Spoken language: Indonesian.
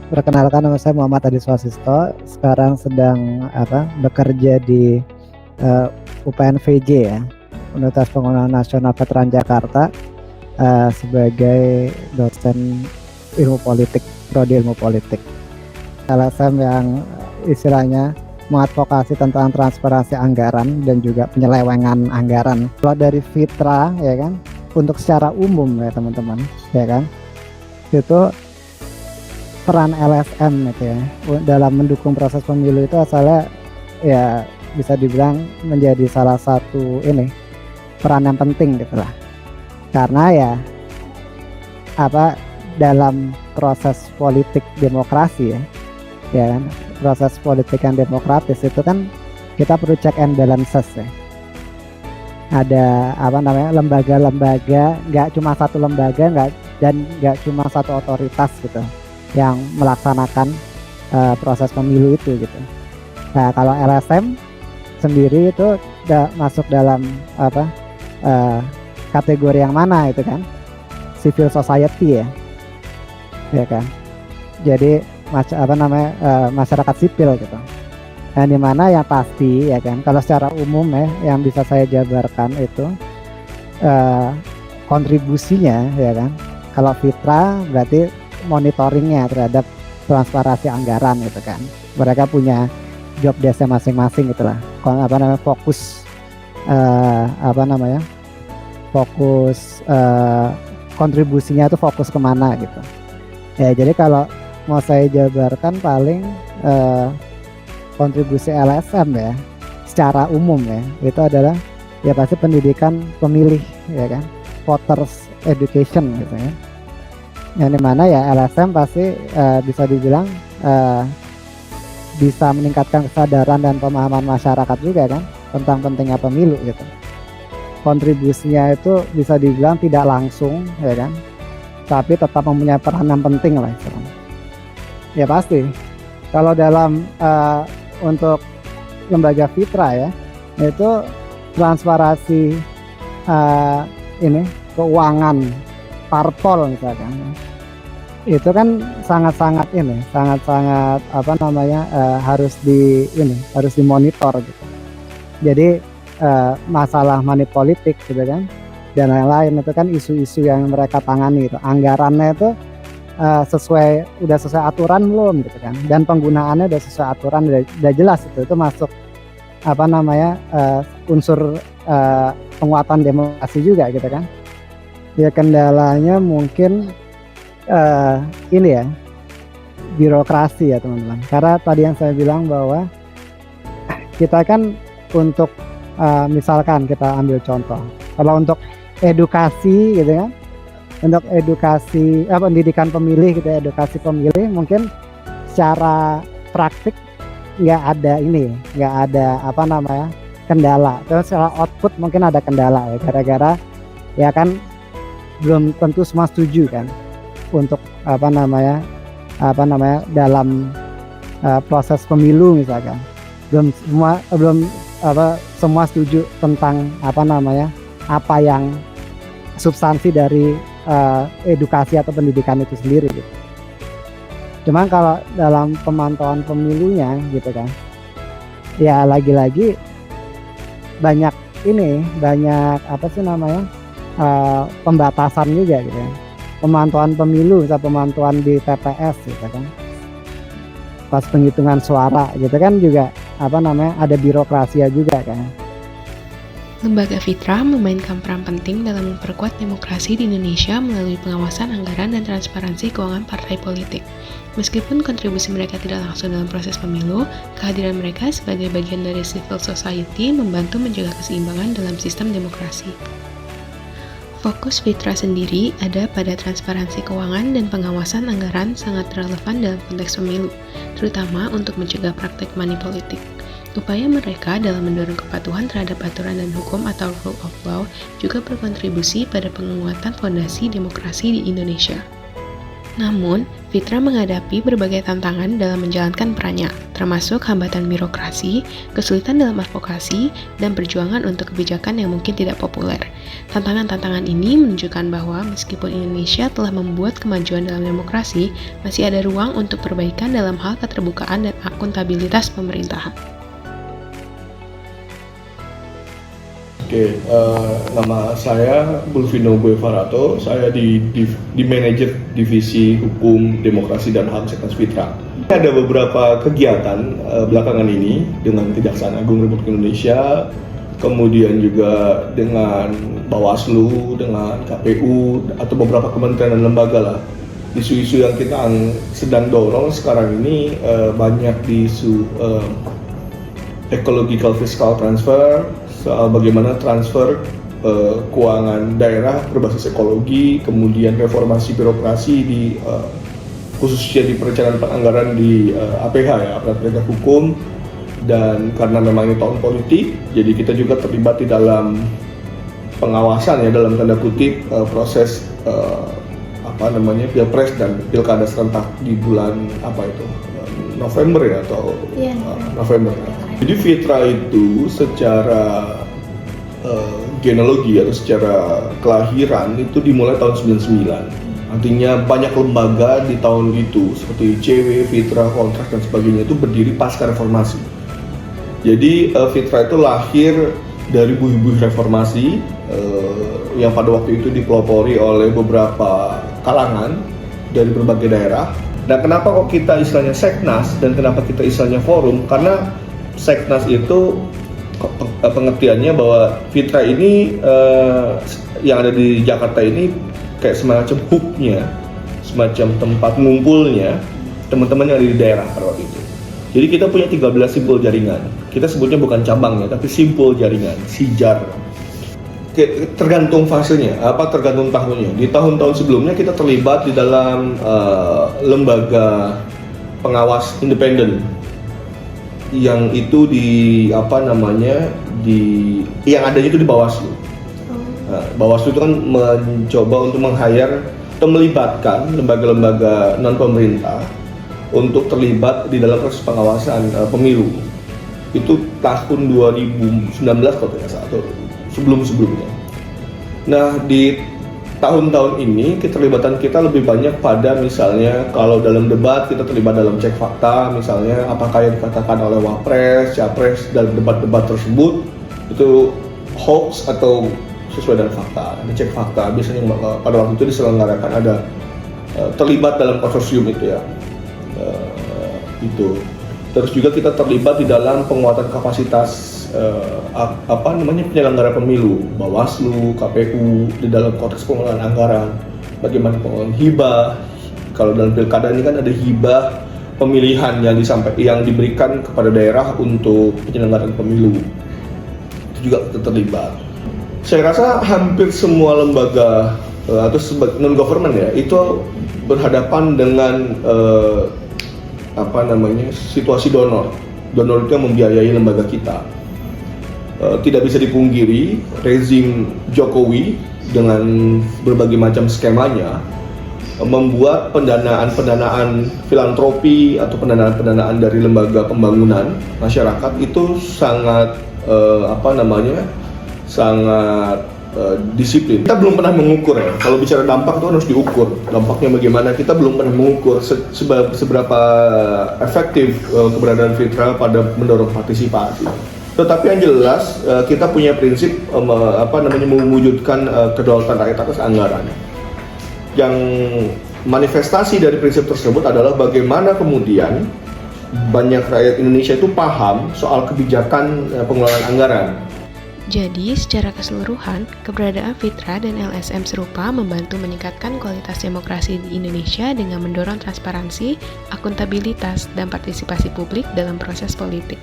Perkenalkan, nama saya Muhammad Adi Swasisto. Sekarang sedang bekerja di UPNVJ ya, Universitas Pembangunan Nasional Veteran Jakarta, sebagai dosen ilmu politik, prodi ilmu politik. LSM yang istilahnya mengadvokasi tentang transparansi anggaran dan juga penyelewengan anggaran. Kalau dari Fitra ya kan, untuk secara umum ya teman-teman, ya kan, itu peran LSM gitu ya dalam mendukung proses pemilu itu asalnya ya bisa dibilang menjadi salah satu peran yang penting gitu lah, karena ya dalam proses politik demokrasi ya kan, proses politik yang demokratis itu kan kita perlu check and balances ya. Ada lembaga-lembaga, nggak cuma satu lembaga, nggak cuma satu otoritas gitu yang melaksanakan proses pemilu itu gitu. Nah, kalau LSM sendiri itu masuk dalam kategori yang mana itu kan? Civil society ya kan. Jadi masyarakat sipil gitu. Nah, di mana yang pasti ya kan, kalau secara umum yang bisa saya jabarkan itu kontribusinya ya kan. Kalau Fitra berarti monitoringnya terhadap transparansi anggaran gitu kan. Mereka punya job desk masing-masing itulah. Fokus kontribusinya itu fokus kemana gitu. Ya, jadi kalau mau saya jabarkan paling kontribusi LSM ya secara umum ya itu adalah ya pasti pendidikan pemilih ya kan, voters education gitu ya. Yang dimana ya LSM pasti bisa dibilang bisa meningkatkan kesadaran dan pemahaman masyarakat juga kan tentang pentingnya pemilu gitu. Kontribusinya itu bisa dibilang tidak langsung ya kan, tapi tetap mempunyai peran yang penting lah istilahnya. Ya pasti kalau dalam untuk lembaga Fitra ya itu transparansi keuangan parpol misalkan itu kan sangat-sangat harus dimonitor gitu. Jadi masalah money politik gitu kan dan lain-lain itu kan isu-isu yang mereka tangani itu, anggarannya itu udah sesuai aturan belum gitu kan, dan penggunaannya udah sesuai aturan, udah jelas itu masuk unsur penguatan demokrasi juga gitu kan. Ya kendalanya mungkin birokrasi ya teman-teman, karena tadi yang saya bilang bahwa kita kan untuk misalkan kita ambil contoh, kalau untuk edukasi gitu kan, untuk edukasi pendidikan pemilih gitu, edukasi pemilih mungkin secara praktik nggak ada kendala. Terus secara output mungkin ada kendala ya, gara-gara ya kan belum tentu semua setuju kan untuk dalam proses pemilu misalkan belum semua setuju tentang apa yang substansi dari edukasi atau pendidikan itu sendiri gitu. Cuman kalau dalam pemantauan pemilunya gitu kan, ya lagi-lagi banyak pembatasan juga gitu ya. Pemantauan pemilu, misalnya pemantauan di TPS gitu kan, pas penghitungan suara gitu kan juga ada birokrasinya juga kan. Lembaga Fitra memainkan peran penting dalam memperkuat demokrasi di Indonesia melalui pengawasan anggaran dan transparansi keuangan partai politik. Meskipun kontribusi mereka tidak langsung dalam proses pemilu, kehadiran mereka sebagai bagian dari civil society membantu menjaga keseimbangan dalam sistem demokrasi. Fokus Fitra sendiri ada pada transparansi keuangan dan pengawasan anggaran sangat relevan dalam konteks pemilu, terutama untuk mencegah praktek money politik. Upaya mereka dalam mendorong kepatuhan terhadap aturan dan hukum atau rule of law juga berkontribusi pada penguatan fondasi demokrasi di Indonesia. Namun, Fitra menghadapi berbagai tantangan dalam menjalankan perannya, termasuk hambatan birokrasi, kesulitan dalam advokasi, dan perjuangan untuk kebijakan yang mungkin tidak populer. Tantangan-tantangan ini menunjukkan bahwa meskipun Indonesia telah membuat kemajuan dalam demokrasi, masih ada ruang untuk perbaikan dalam hal keterbukaan dan akuntabilitas pemerintahan. Oke, nama saya Bulvino Boevarato, saya di manajer divisi hukum, demokrasi, dan HAM Seknas Fitra. Ada beberapa kegiatan belakangan ini dengan Kejaksaan Agung Republik Indonesia, kemudian juga dengan Bawaslu, dengan KPU, atau beberapa kementerian dan lembaga lah. Isu-isu yang kita sedang dorong sekarang ini banyak di isu ecological fiscal transfer, soal bagaimana transfer keuangan daerah berbasis ekologi, kemudian reformasi birokrasi di khususnya di perencanaan anggaran di APH ya, aparat penegak hukum. Dan karena memang ini tahun politik, jadi kita juga terlibat di dalam pengawasan ya, dalam tanda kutip proses pilpres dan pilkada serentak di bulan November ya, atau November. Jadi Fitra itu secara genealogi atau secara kelahiran itu dimulai tahun 99. Artinya banyak lembaga di tahun itu seperti ICW, Fitra, Kontras dan sebagainya itu berdiri pasca reformasi. Jadi Fitra itu lahir dari buih-buih reformasi yang pada waktu itu dipelopori oleh beberapa kalangan dari berbagai daerah. Dan kenapa kok kita istilahnya Seknas dan kenapa kita istilahnya forum? Karena Seknas itu pengertiannya bahwa Fitra ini yang ada di Jakarta ini kayak semacam hubnya, semacam tempat ngumpulnya teman-teman yang ada di daerah pada waktu itu. Jadi kita punya 13 simpul jaringan. Kita sebutnya bukan cabang ya, tapi simpul jaringan, sijar. Tergantung fasenya, tergantung tahunnya. Di tahun-tahun sebelumnya kita terlibat di dalam lembaga pengawas independen yang itu yang adanya itu di Bawaslu. Nah, Bawaslu itu kan mencoba untuk meng-hire atau melibatkan lembaga-lembaga non pemerintah untuk terlibat di dalam proses pengawasan pemilu. Itu tahun 2019 kalau tidak salah, atau sebelum-sebelumnya. Nah, di tahun-tahun ini keterlibatan kita lebih banyak pada misalnya kalau dalam debat kita terlibat dalam cek fakta, misalnya apakah yang dikatakan oleh Wapres, Capres dalam debat-debat tersebut itu hoax atau sesuai dengan fakta. Ada cek fakta, biasanya pada waktu itu diselenggarakan ada terlibat dalam konsorsium itu ya. Itu. Terus juga kita terlibat di dalam penguatan kapasitas penyelenggara pemilu, Bawaslu, KPU di dalam konteks pengelolaan anggaran, bagaimana pengelolaan hibah. Kalau dalam pilkada ini kan ada hibah pemilihan yang diberikan kepada daerah untuk penyelenggaraan pemilu. Itu juga kita terlibat. Saya rasa hampir semua lembaga atau non government ya itu berhadapan dengan situasi donor itu yang membiayai lembaga kita. Tidak bisa dipungkiri rezim Jokowi dengan berbagai macam skemanya membuat pendanaan filantropi atau pendanaan dari lembaga pembangunan masyarakat itu sangat disiplin. Kita belum pernah mengukur ya. Kalau bicara dampak itu harus diukur. Dampaknya bagaimana? Kita belum pernah mengukur seberapa efektif keberadaan Fitra pada mendorong partisipasi. Tetapi yang jelas kita punya prinsip mewujudkan kedaulatan rakyat atas anggaran. Yang manifestasi dari prinsip tersebut adalah bagaimana kemudian banyak rakyat Indonesia itu paham soal kebijakan pengelolaan anggaran. Jadi, secara keseluruhan, keberadaan Fitra dan LSM serupa membantu meningkatkan kualitas demokrasi di Indonesia dengan mendorong transparansi, akuntabilitas, dan partisipasi publik dalam proses politik.